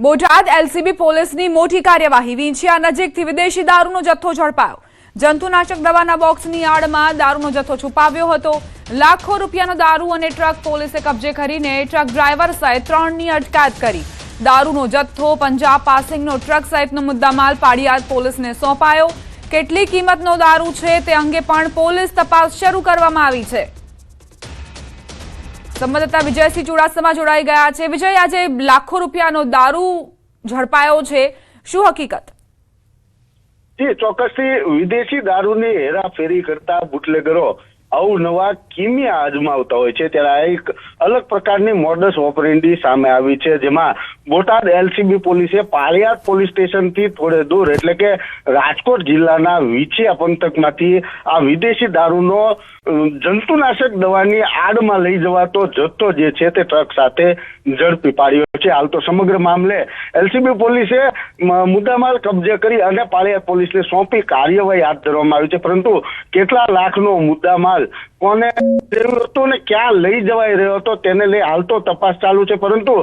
Botad LCB પોલીસની મોટી કાર્યવાહી વિંછિયા નજીકથી વિદેશી દારૂનો જથ્થો ઝડપાયો। જંતુનાશક દવાના બોક્સની આડમાં દારૂનો જથ્થો છુપાવ્યો હતો। લાખો રૂપિયાનો દારૂ અને ટ્રક પોલીસે કબજે કરીને ટ્રક ડ્રાઈવર સહિત 3ની અટકાયત કરી। દારૂનો જથ્થો પંજાબ પાસિંગનો ટ્રક સહિતનો મુદ્દામાલ પાડિયાદ પોલીસને સોંપાયો। કેટલી કિંમતનો દારૂ છે તે અંગે પણ પોલીસ તપાસ શરૂ કરવામાં આવી છે। સંવાદદાતા વિજયસિંહ ચુડાસમા જોડાઈ ગયા છે। વિજય, આજે લાખો રૂપિયાનો દારૂ ઝડપાયો છે, શું હકીકત? જી, ચોક્કસથી વિદેશી દારૂની હેરાફેરી કરતા બુટલેગરો અવનવા કિમિયા અજમાવતા હોય છે, ત્યારે એક અલગ પ્રકારની મોડસ ઓપરેન્ડી સામે આવી છે, જેમાં બોટાદ એલસીબી પોલીસે પાળિયાદ પોલીસ સ્ટેશનથી થોડે દૂર એટલે કે રાજકોટ જિલ્લાના વિંછિયા પંથકમાંથી આ વિદેશી દારૂનો જંતુનાશક દવાની આડમાં લઈ જવાતો જથ્થો જે છે તે ટ્રક સાથે ઝડપી પાડ્યો છે। હાલ તો સમગ્ર મામલે એલસીબી પોલીસે મુદ્દામાલ કબજે કરી અને પાળિયાદ પોલીસને સોંપી કાર્યવાહી હાથ ધરવામાં આવી છે, પરંતુ કેટલા લાખનો મુદ્દામાલ કોને હતો ને ક્યાં લઈ જવાઈ રહ્યો હતો તેને લઈ હાલ તો તપાસ ચાલુ છે, પરંતુ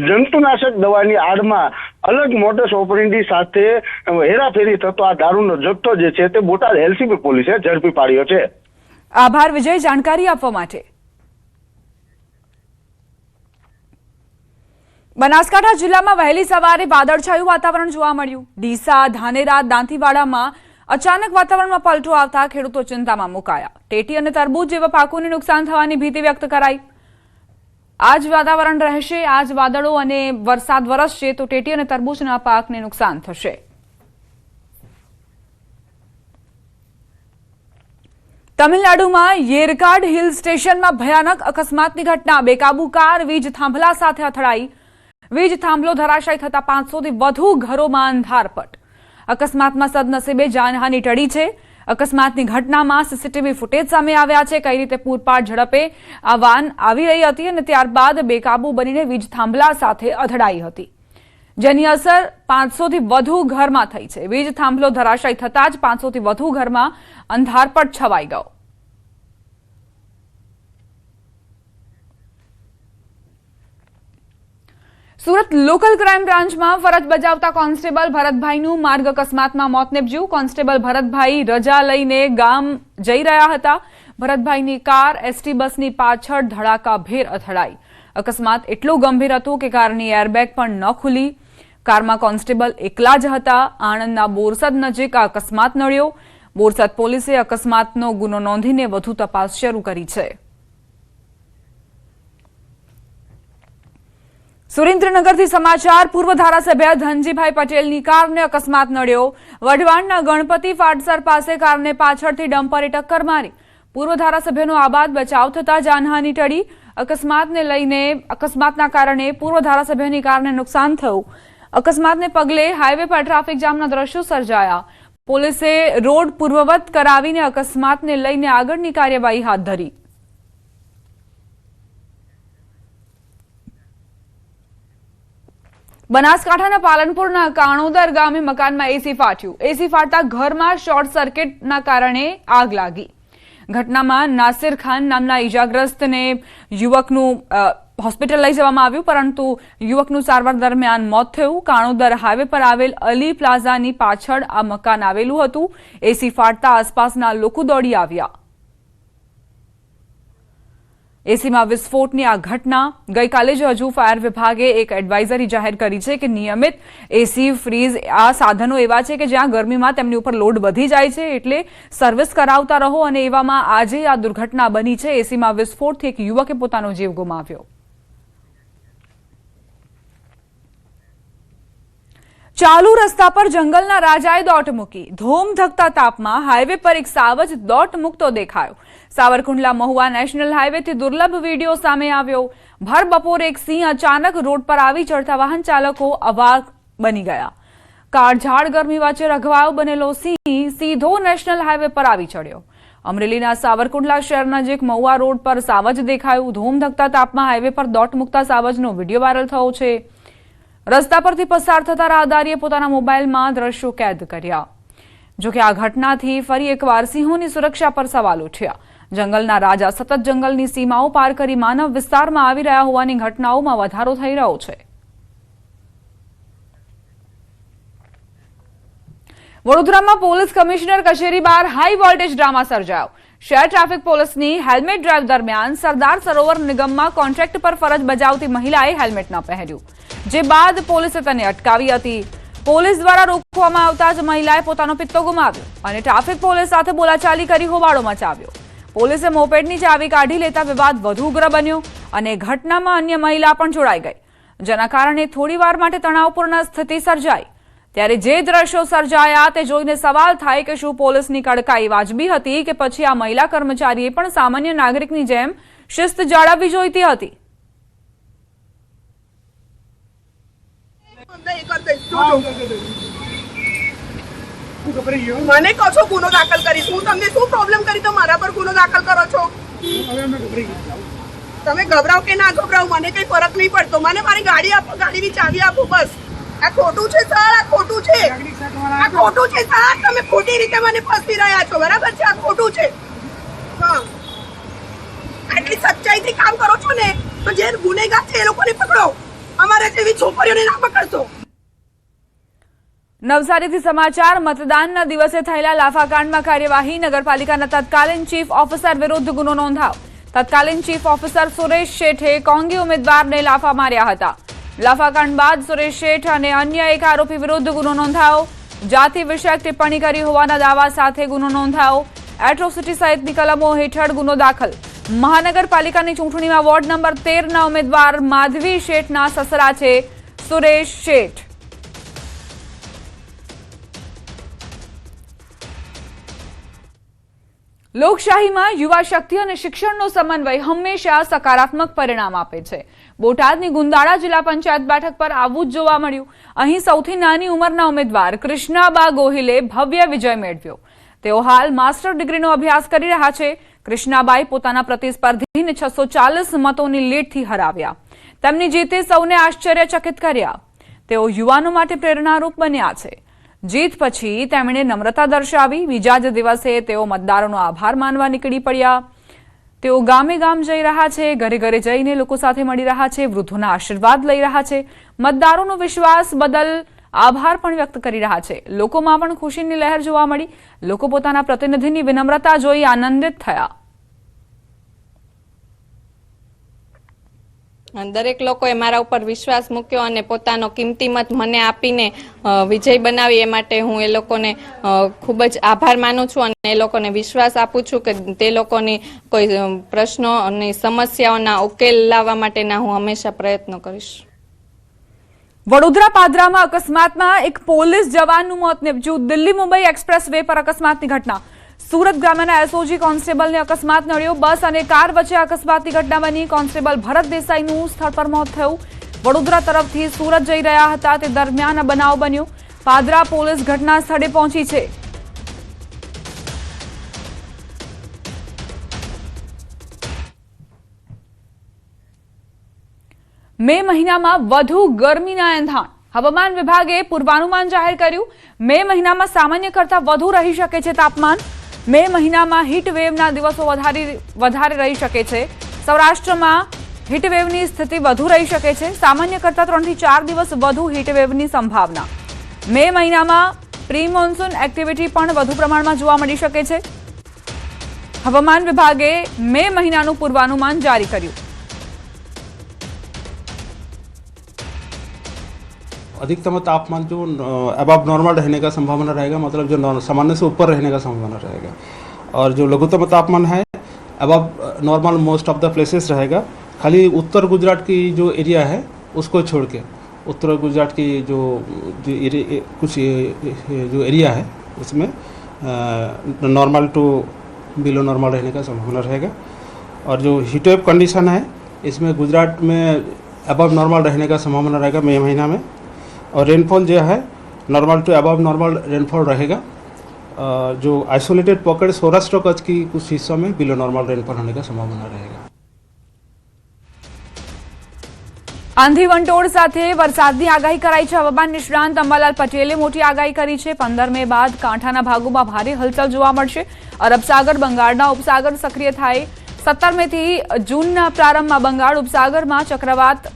જંતુનાશક દવાની આડમાં અલગ મોડસ ઓપરેન્ડી સાથે હેરાફેરી થતો આ દારૂનો જથ્થો જે છે તે બોટાદ એલસીબી પોલીસે ઝડપી પાડ્યો છે। આભાર વિજય, જાણકારી આપવા માટે। બનાસકાંઠા જિલ્લામાં વહેલી સવારે વાદળછાયું વાતાવરણ જોવા મળ્યું। ડીસા, ધાનેરા, દાંતીવાડામાં અચાનક વાતાવરણમાં પલટો આવતા ખેડૂતો ચિંતામાં મુકાયા। ટેટી અને તરબૂચ જેવા પાકોને નુકસાન થવાની ભીતિ વ્યક્ત કરાઈ। આજ વાતાવરણ રહેશે, આજ વાદળો અને વરસાદ વરસશે તો ટેટી અને તરબૂચના પાકને નુકસાન થશે। તમિલનાડુમાં યેરકાડ હિલ સ્ટેશનમાં ભયાનક અકસ્માતની ઘટના। બેકાબુ કાર વીજ થાંભલા સાથે અથડાઈ। વીજ થાંભલો ધરાશાયી થતા 500થી વધુ ઘરોમાં અંધારપટ। અકસ્માતમાં સદનસીબે જાનહાનિ ટળી છે। અકસ્માતની ઘટનામાં સીસીટીવી ફૂટેજ સામે આવ્યા છે। કઈ રીતે પૂરપાટ ઝડપે આ વાન આવી રહી હતી અને ત્યારબાદ બેકાબુ બનીને વીજ થાંભલા સાથે અથડાઈ હતી, જેની અસર 500થી વધુ ઘરમાં થઈ છે। વીજ થાંભલો ધરાશાયી થતા જ 500થી વધુ ઘરમાં અંધારપટ છવાઈ ગયો। સુરત લોકલ ક્રાઇમ બ્રાન્ચમાં ફરજ બજાવતા કોન્સ્ટેબલ ભરતભાઈનું માર્ગ અકસ્માતમાં મોત નીપજ્યું। કોન્સ્ટેબલ ભરતભાઈ રજા લઈને ગામ જઈ રહ્યા હતા। ભરતભાઈની કાર એસટી બસની પાછળ ધડાકાભેર અથડાઈ। અકસ્માત એટલો ગંભીર હતો કે કારની એરબેગ પણ ન ખુલી। કારમાં કોન્સ્ટેબલ એકલા જ હતા। આણંદના બોરસદ નજીક આ અકસ્માત નડ્યો। બોરસદ પોલીસે અકસ્માતનો ગુનો નોંધીને વધુ તપાસ શરૂ કરી છે। સુરેન્દ્રનગરથી સમાચાર। પૂર્વ ધારાસભ્ય ધનજીભાઈ પટેલની કારને અકસ્માત નડ્યો। વઢવાણના ગણપતિ ફાટસર પાસે કારને પાછળથી ડમ્પરે ટક્કર મારી। પૂર્વ ધારાસભ્યનો આબાદ બચાવ થતા જાનહાનિ ટળી। અકસ્માતના કારણે પૂર્વ ધારાસભ્યની કારને નુકસાન થયું। અકસ્માતને પગલે હાઈવે પર ટ્રાફિક જામના દ્રશ્યો સર્જાયા। પોલીસે રોડ પૂર્વવત કરાવીને અકસ્માતને લઈને આગળની કાર્યવાહી હાથ ધરી। બનાસકાંઠાના પાલનપુરના કાણોદર ગામે મકાનમાં એસી ફાટ્યું। એસી ફાટતા ઘરમાં શોર્ટ સર્કિટના કારણે આગ લાગી। ઘટનામાં નાસિર ખાન નામના ઈજાગ્રસ્તને યુવકનું હોસ્પિટલ લઈ જવામાં આવ્યું, પરંતુ યુવકનું સારવાર દરમિયાન મોત થયું। કાણોદર હાઈવે પર આવેલ અલી પ્લાઝાની પાછળ આ મકાન આવેલું હતું। એસી ફાટતા આસપાસના લોકો દોડી આવ્યા। એસીમાં વિસ્ફોટની આ ઘટના ગઈકાલે જ હજુ ફાયર વિભાગે એક એડવાઇઝરી જાહેર કરી છે કે નિયમિત એસી, ફ્રીજ આ સાધનો એવા છે કે જ્યાં ગરમીમાં તેમની ઉપર લોડ વધી જાય છે, એટલે સર્વિસ કરાવતા રહો, અને એવામાં આજે આ દુર્ઘટના બની છે। એસીમાં વિસ્ફોટથી એક યુવકે પોતાનો જીવ ગુમાવ્યો। ચાલુ રસ્તા પર જંગલના રાજાએ દોટ મૂકી। ધોમધકતા તાપમાં હાઈવે પર એક સાવજ દોટ મૂકતો દેખાયો। સાવરકુંડલા મહુવા નેશનલ હાઈવેથી દુર્લભ વિડીયો સામે આવ્યો। ભર બપોરે એક સિંહ અચાનક રોડ પર આવી ચડતા વાહન ચાલકો અવાક બની ગયા। કાળઝાળ ગરમી વચ્ચે રઘવાયો બનેલો સિંહ સીધો નેશનલ હાઈવે પર આવી ચડ્યો। અમરેલીના સાવરકુંડલા શહેર નજીક મહુવા રોડ પર સાવજ દેખાયું। ધોમધકતા તાપમાં હાઈવે પર દોટ મૂકતા સાવજનો વિડીયો વાયરલ થયો છે। રસ્તા પરથી પસાર થતા રાહદારીએ પોતાના મોબાઈલમાં દ્રશ્યો કેદ કર્યા। જોકે આ ઘટનાથી ફરી એકવાર સિંહોની સુરક્ષા પર સવાલ ઉઠ્યા। જંગલના રાજા સતત જંગલની સીમાઓ પાર કરી માનવ વિસ્તારમાં આવી રહ્યા હોવાની ઘટનાઓમાં વધારો થઈ રહ્યો છે। વડોદરામાં પોલીસ કમિશનર કચેરી બહાર હાઈ વોલ્ટેજ ડ્રામા સર્જાયો. શહેર ટ્રાફિક પોલીસની હેલ્મેટ ડ્રાઈવ દરમિયાન સરદાર સરોવર નિગમમાં કોન્ટ્રાક્ટ પર ફરજ બજાવતી મહિલાએ હેલ્મેટ ન પહેર્યું, જે બાદ પોલીસે તેને અટકાવી હતી. પોલીસ દ્વારા રોકવામાં આવતા જ મહિલાએ પોતાનો પિત્તો ગુમાવ્યો અને ટ્રાફિક પોલીસ સાથે બોલાચાલી કરી હોબાળો મચાવ્યો. પોલીસે મોપેડની ચાવી કાઢી લેતા વિવાદ વધુ ઉગ્ર બન્યો અને ઘટનામાં અન્ય મહિલા પણ જોડાઈ ગઈ, જેના કારણે થોડીવાર માટે તણાવપૂર્ણ સ્થિતિ સર્જાઈ. ત્યારે જે દ્રશ્યો સર્જાયા તે જોઈને સવાલ થાય કે શું પોલીસની કડકાઈ વાજબી હતી કે પછી આ મહિલા કર્મચારીએ પણ સામાન્ય નાગરિકની જેમ શિસ્ત જાળવવી જોઈતી હતી. મને કહો છો ગુનો દાખલ કરીશ, હું તમને શું પ્રોબ્લેમ કરી તો મારા પર ગુનો દાખલ કરો છો? તમે ગભરાવ કે ના ગભરાવ મને કઈ ફરક નહીં પડતો. મને મારી ગાડી આપો, ગાડીની ચાવી આપો, બસ. આ ખોટું છે સર, આ ખોટું છે, આ ખોટું છે સર. તમે ખોટી રીતે મને ફસી રહ્યા છો, બરાબર છે? આ ખોટું છે. હા, આટલી સચ્ચાઈથી કામ કરો છો ને તો જે ગુનેગાર છે એ લોકોને પકડો, અમારે જેવી છોકરીઓને ના પકડશો. નવસારીથી સમાચાર. મતદાનના દિવસે થયેલા લાફાકાંડમાં કાર્યવાહી. નગરપાલિકાના તત્કાલીન ચીફ ઓફિસર વિરુદ્ધ ગુનો નોંધાયો. તત્કાલીન ચીફ ઓફિસર સુરેશ શેઠે કોંગી ઉમેદવારને લાફા માર્યા હતા. લાફાકાંડ બાદ સુરેશ શેઠ અને અન્ય એક આરોપી વિરુદ્ધ ગુનો નોંધાયો. જાતિ વિષયક ટિપ્પણી કરી હોવાના દાવા સાથે ગુનો નોંધાયો. એટ્રોસિટી સહિતની કલમો હેઠળ ગુનો દાખલ. મહાનગરપાલિકાની ચૂંટણીમાં વોર્ડ નંબર 13ના ઉમેદવાર માધવી શેઠના સસરા છે સુરેશ શેઠ. લોકશાહીમાં યુવા શક્તિ અને શિક્ષણનો સમન્વય હંમેશા સકારાત્મક પરિણામ આપે છે. બોટાદની ગુંદાળા જિલ્લા પંચાયત બેઠક પર આવું જ જોવા મળ્યું. અહીં સૌથી નાની ઉંમરના ઉમેદવાર કૃષ્ણાબા ગોહિલે ભવ્ય વિજય મેળવ્યો. તેઓ હાલ માસ્ટર ડિગ્રીનો અભ્યાસ કરી રહ્યા છે. કૃષ્ણાબાઈ પોતાના પ્રતિસ્પર્ધીને 640 મતોની લીડથી હરાવ્યા. તેમની જીતે સૌને આશ્ચર્યચકિત કર્યા. તેઓ યુવાનો માટે પ્રેરણારૂપ બન્યા છે. જીત પછી તેમણે નમ્રતા દર્શાવી. બીજા જ દિવસે તેઓ મતદારોનો આભાર માનવા નીકળી પડ્યા. તેઓ ગામે ગામ જઈ રહ્યા છે, ઘરે ઘરે જઈને લોકો સાથે મળી રહ્યા છે, વૃદ્ધોના આશીર્વાદ લઈ રહ્યા છે. મતદારોનો વિશ્વાસ બદલ આભાર પણ વ્યક્ત કરી રહ્યા છે. લોકોમાં પણ ખુશીની લહેર જોવા મળી. લોકો પોતાના પ્રતિનિધિની વિનમ્રતા જોઈ આનંદિત થયા. દરેક લોકોએ મારા ઉપર વિશ્વાસ મૂક્યો અને પોતાનો કિંમતી મત મને આપીને વિજય બનાવી. એ માટે હું એ લોકોને ખૂબ જ આભાર માનું છું અને એ લોકોને વિશ્વાસ આપું છું કે તે લોકોની કોઈ પ્રશ્નો અને સમસ્યાઓના ઉકેલ લાવવા માટેના હું હંમેશા પ્રયત્નો કરીશ. વડોદરા પાદરામાં અકસ્માતમાં એક પોલીસ જવાનનું મોત નીપજ્યું. દિલ્હી મુંબઈ એક્સપ્રેસ વે પર અકસ્માતની ઘટના. સુરત ગ્રામ્યના એસઓજી કોન્સ્ટેબલને અકસ્માત નડ્યો. બસ અને કાર વચ્ચે અકસ્માતની ઘટના બની. કોન્સ્ટેબલ ભરત દેસાઈનું સ્થળ પર મોત થયું. વડોદરા તરફથી સુરત જઈ રહ્યા હતા તે દરમિયાન આ બનાવ બન્યો. પાદરા પોલીસ ઘટના સ્થળે પહોંચી છે. મે મહિનામાં વધુ ગરમીના એંધાણ. હવામાન વિભાગે પૂર્વાનુમાન જાહેર કર્યું. મે મહિનામાં સામાન્ય કરતાં વધુ રહી શકે છે તાપમાન. મે મહિનામાં હીટવેવના દિવસો વધારે રહી શકે છે. સૌરાષ્ટ્રમાં હીટવેવની સ્થિતિ વધુ રહી શકે છે. સામાન્ય કરતાં 3 થી 4 દિવસ વધુ હીટવેવની સંભાવના. મે મહિનામાં પ્રી મોન્સૂન એક્ટિવિટી પણ વધુ પ્રમાણમાં જોવા મળી શકે છે. હવામાન વિભાગે મે મહિનાનું પૂર્વાનુમાન જારી કર્યું. अधिकतम तापमान जो अबव नॉर्मल रहने का संभावना रहेगा, मतलब जो सामान्य से ऊपर रहने का संभावना रहेगा. और जो लघुत्तम तापमान है above normal most of the places रहेगा. खाली उत्तर गुजरात की जो एरिया है उसको छोड़ के उत्तर गुजरात की जो कुछ जो एरिया है उसमें नॉर्मल टू बिलो नॉर्मल रहने का संभावना रहेगा. और जो हीट वेव कंडीशन है इसमें गुजरात में अबव नॉर्मल रहने का संभावना रहेगा मई महीना में. और रेनफॉल जो है normal to above normal rainfall रहेगा. जो आइसोलेटेड पॉकेट सौराष्ट्र कच्छ की कुछ हिस्सों में बिलो नॉर्मल रेनफॉल होने का संभावना रहेगा. આંધી વંટોળ સાથે વરસાદની આગાહી કરાઈ છે. હવામાન નિષ્ણાંત અંબાલાલ પટેલે મોટી આગાહી કરી છે. 15 મે બાદ કાંઠાના ભાગોમાં ભારે હલચલ જોવા મળશે. અરબ સાગર બંગાળના ઉપસાગર સક્રિય થાય. 17 મેથી જૂનના પ્રારંભમાં બંગાળ ઉપસાગરમાં ચક્રવાત.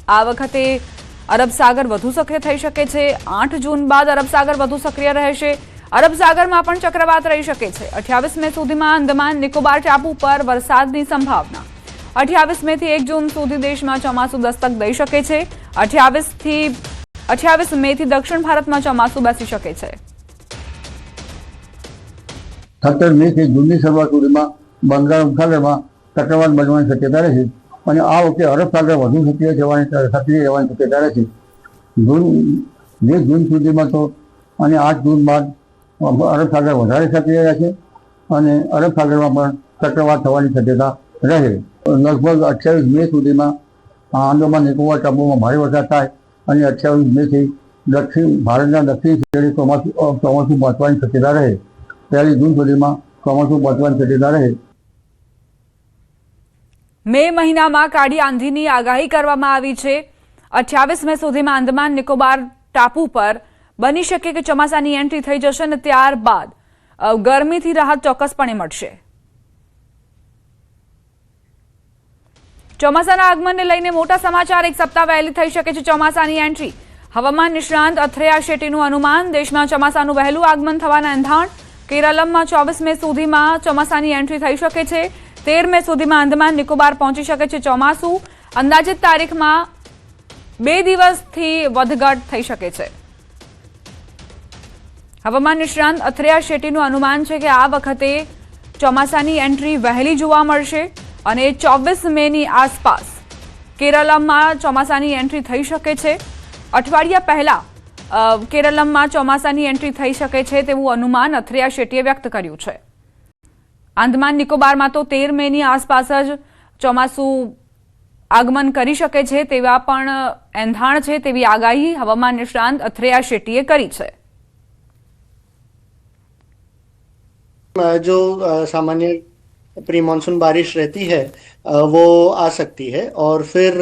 આ વખતે અરબ સાગર વધુ સક્રિય થઈ શકે છે. 8 જૂન બાદ અરબ સાગર વધુ સક્રિય રહેશે. અરબ સાગરમાં પણ ચક્રવાત રહી શકે છે. 28 મે સુધીમાં અંદમાન નિકોબાર ટાપુ પર વરસાદની સંભાવના. 28 મે થી 1 જૂન સુધી દેશમાં ચોમાસું દસ્તક દઈ શકે છે. 28 મે થી દક્ષિણ ભારતમાં ચોમાસું બેસી શકે છે. 17 મે થી જૂનની શરૂઆત સુધીમાં બંગાળ ઉપસાગરમાં ચક્રવાત બનવાની શક્યતા રહેશે અને આ વખતે અરબ સાગર વધુ સક્રિય રહેવાની શક્યતા રહેશે. જૂન સુધીમાં તો અને 8 જૂન બાદ અરબ સાગર વધારે સક્રિય રહેશે અને અરબ સાગરમાં પણ ચક્રવાત થવાની શક્યતા રહે. લગભગ 28 મે સુધીમાં આંદામાન નિકોબાર ટાપુમાં ભારે વરસાદ થાય અને 28 મે થી ભારતના દક્ષિણ છેડે ચોમાસું પહોંચવાની શક્યતા રહે. 1 જૂન સુધીમાં ચોમાસું પહોંચવાની શક્યતા રહે. મે મહિનામાં કાળી આંધીની આગાહી કરવામાં આવી છે. 28 મે સુધીમાં અંદમાન નિકોબાર ટાપુ પર બની શકે કે ચોમાસાની એન્ટ્રી થઈ જશે અને ત્યારબાદ ગરમીથી રાહત ચોક્કસપણે મળશે. ચોમાસાના આગમનને લઈને મોટા સમાચાર. 1 સપ્તાહ વહેલી થઈ શકે છે ચોમાસાની એન્ટ્રી. હવામાન નિષ્ણાંત અથ્રેયા શેટ્ટીનું અનુમાન. દેશમાં ચોમાસાનું વહેલું આગમન થવાના એંધાણ. કેરળમાં 24 મે સુધીમાં ચોમાસાની એન્ટ્રી થઈ શકે છે. 13 મે સુધીમાં અંદમાન નિકોબાર પહોંચી શકે છે ચોમાસું. અંદાજિત તારીખમાં 2 દિવસથી વધઘટ થઈ શકે છે. હવામાન નિષ્ણાંત અથ્રેયા શેટ્ટીનું અનુમાન છે કે આ વખતે ચોમાસાની એન્ટ્રી વહેલી જોવા મળશે અને 24 મેની આસપાસ કેરળમાં ચોમાસાની એન્ટ્રી થઈ શકે છે. અઠવાડિયા પહેલા કેરળમાં ચોમાસાની એન્ટ્રી થઈ શકે છે તેવું અનુમાન અથ્રેયા શેટ્ટીએ વ્યક્ત કર્યું છે. આંદામાન નિકોબારમાં તો 13 મેની આસપાસ જ ચોમાસું આગમન કરી શકે છે તેવા પણ એંધાણ છે તેવી આગાહી હવામાન નિષ્ણાંત અથ્રેયા શેટ્ટીએ કરી છે. जो सामान्य प्री मानसून बारिश रहती है वो आ सकती है और फिर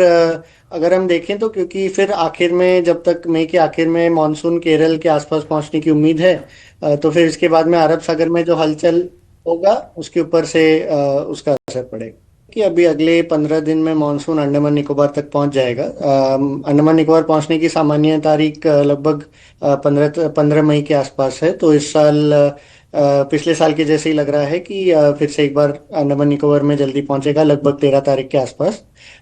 अगर हम देखें तो क्योंकि फिर आखिर में जब तक मई के आखिर में मानसून केरल के आसपास पहुंचने की उम्मीद है तो फिर इसके बाद में अरब सागर में जो हलचल होगा उसके ऊपर से उसका असर पड़ेगा कि अभी अगले 15 दिन में मानसून अंडमान निकोबार तक पहुंच जाएगा. अंडमान निकोबार पहुंचने की सामान्य तारीख लगभग 15 मई के आसपास है. तो इस साल पिछले साल के जैसे ही लग रहा है कि फिर से एक बार अंडमान निकोबार में जल्दी पहुंचेगा लगभग 13 तारीख के आसपास.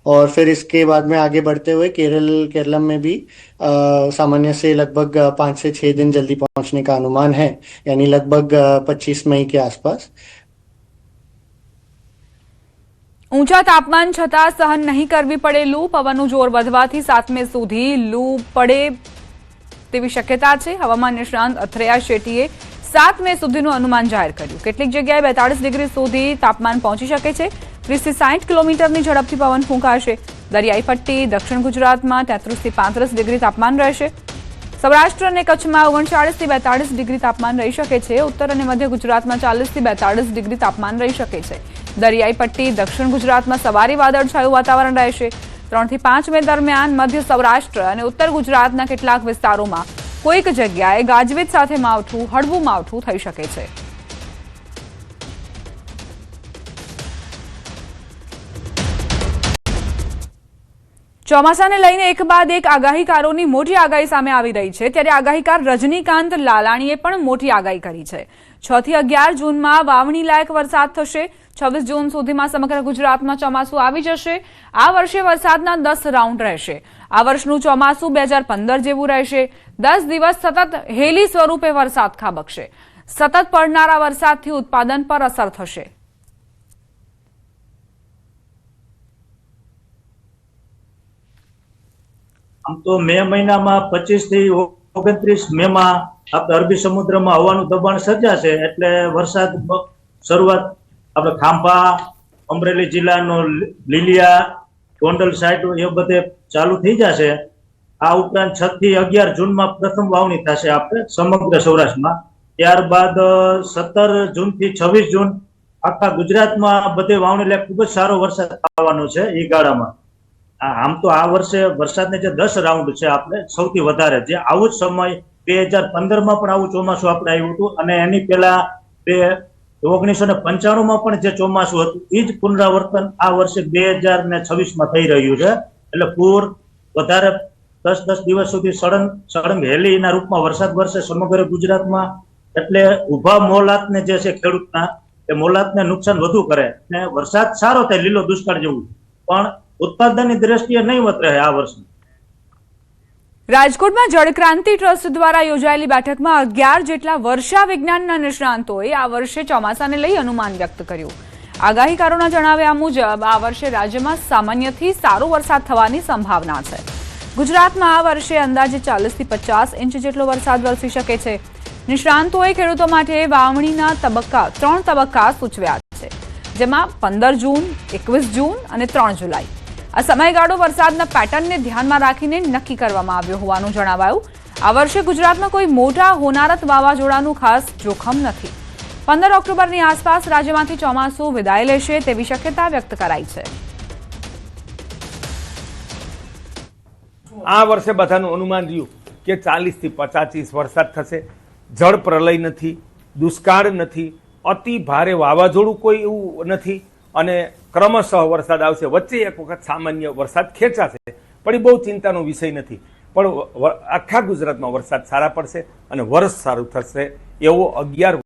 और फिर इसके बाद में आगे बढ़ते हुए केरल में भी सामान्य से लगभग 5 से 6 दिन जल्दी पहुंचने का अनुमान है यानी लगभग 25 मई के आसपास. ઊંચા તાપમાન છતાં સહન નહીં કરવી પડે લૂ. પવનનું જોર વધવાથી 7 મે સુધી લૂ પડે તેવી શક્યતા છે. હવામાન નિષ્ણાંત અથ્રેયા શેટ્ટીએ 7 મે સુધીનું અનુમાન જાહેર કર્યું. કેટલીક જગ્યાએ 42 ડિગ્રી સુધી તાપમાન પહોંચી શકે છે. 30 થી 60 કિલોમીટરની ઝડપથી પવન ફૂંકાશે. દરિયાઈ પટ્ટી દક્ષિણ ગુજરાતમાં 33 થી 35 ડિગ્રી તાપમાન રહેશે. સૌરાષ્ટ્ર અને કચ્છમાં 39 થી 42 ડિગ્રી તાપમાન રહી શકે છે. ઉત્તર અને મધ્ય ગુજરાતમાં 40 થી 42 ડિગ્રી તાપમાન રહી શકે છે. દરિયાઈ પટ્ટી દક્ષિણ ગુજરાતમાં સવારે વાદળછાયું વાતાવરણ રહેશે. 3 થી 5 મે દરમિયાન મધ્ય સૌરાષ્ટ્ર અને ઉત્તર ગુજરાતના કેટલાક વિસ્તારોમાં કોઈક જગ્યાએ ગાજવીજ સાથે માવઠું હળવું માવઠું થઈ શકે છે. ચોમાસાને લઈને એક બાદ એક આગાહીકારોની મોટી આગાહી સામે આવી રહી છે. ત્યારે આગાહીકાર રજનીકાંત લાલાણીએ પણ મોટી આગાહી કરી છે. 6 થી 11 જૂનમાં વાવણી લાયક વરસાદ થશે. 26 જૂન સુધીમાં સમગ્ર ગુજરાતમાં ચોમાસું આવી જશે. આ વર્ષે વરસાદના 10 રાઉન્ડ રહેશે. આ વર્ષનું ચોમાસું 2015 જેવું રહેશે. 10 દિવસ સતત હેલી સ્વરૂપે વરસાદ ખાબકશે. સતત પડનારા વરસાદથી ઉત્પાદન પર અસર થશે. આમ તો મે મહિનામાં 25 થી 29 મેમાં આપણે અરબી સમુદ્રમાં હવાનું દબાણ સર્જાશે એટલે વરસાદ શરૂઆત આપણે ખાંભા અમરેલી જિલ્લાનો લીલિયા ગોંડલ સાઈડ એ બધે ચાલુ થઈ જશે. આ ઉપરાંત 6 થી 11 જૂનમાં પ્રથમ વાવણી થશે આપણે સમગ્ર સૌરાષ્ટ્રમાં. ત્યારબાદ 17 જૂનથી 26 જૂન આખા ગુજરાતમાં બધે વાવણી લાયક ખૂબ જ સારો વરસાદ આવવાનો છે એ ગાળામાં. આમ તો આ વર્ષે વરસાદને જે 10 રાઉન્ડ છે આપણે સૌથી વધારે જે આવું જ સમય 2015માં પણ આવું ચોમાસું આપણે આવ્યું હતું અને એની પહેલા 1995માં પણ જે ચોમાસું હતું એ જ પુનરાવર્તન આ વર્ષે 2026માં થઈ રહ્યું છે. એટલે પૂર વધારે 10 દિવસ સુધી સળંગ હેલીના રૂપમાં વરસાદ વરસે સમગ્ર ગુજરાતમાં એટલે ઊભા મોલાતને જે છે ખેડૂતના એ મોલાતને નુકસાન વધુ કરે ને વરસાદ સારો થાય લીલો દુષ્કાળ જેવું, પણ ઉત્પાદનની દ્રષ્ટિએ નહીવત રહે આ વર્ષે. રાજકોટમાં જળક્રાંતિ ટ્રસ્ટ દ્વારા યોજાયેલી બેઠકમાં 11 જેટલા વર્ષા વિજ્ઞાનના નિષ્ણાંતોએ આ વર્ષે ચોમાસાને લઈ અનુમાન વ્યક્ત કર્યું. આગાહીકારોના જણાવ્યા મુજબ આ વર્ષે રાજ્યમાં સામાન્યથી સારો વરસાદ થવાની સંભાવના છે. ગુજરાતમાં આ વર્ષે અંદાજે 40 થી 50 ઇંચ જેટલો વરસાદ વરસી શકે છે. નિષ્ણાંતોએ ખેડૂતો માટે વાવણીના 3 તબક્કા સૂચવ્યા છે, જેમાં 15 જૂન, 21 જૂન અને 3 જુલાઈ. આ સમયગાળો વરસાદના પેટર્નને ધ્યાનમાં રાખીને નક્કી કરવામાં આવ્યો હોવાનું જણાવાયું. આ વર્ષે ગુજરાતમાં કોઈ મોટા હોનારત વાવાઝોડાનું ખાસ જોખમ નથી. 15 ઓક્ટોબરની આસપાસ રાજ્યમાંથી ચોમાસું વિદાય લેશે તેવી શક્યતા વ્યક્ત કરાઈ છે. આ વર્ષે બધાનું અનુમાન રહ્યું કે 40 થી 50 ઇંચ વરસાદ થશે. જળ પ્રલય નથી, દુષ્કાળ નથી, અતિ ભારે વાવાઝોડું કોઈ એવું નથી અને ક્રમશઃ વરસાદ આવશે. વચ્ચે એક વખત સામાન્ય વરસાદ ખેંચાશે, પણ એ બહુ ચિંતાનો વિષય નથી. પણ આખા ગુજરાતમાં વરસાદ સારા પડશે અને વર્ષ સારું થશે એવો 11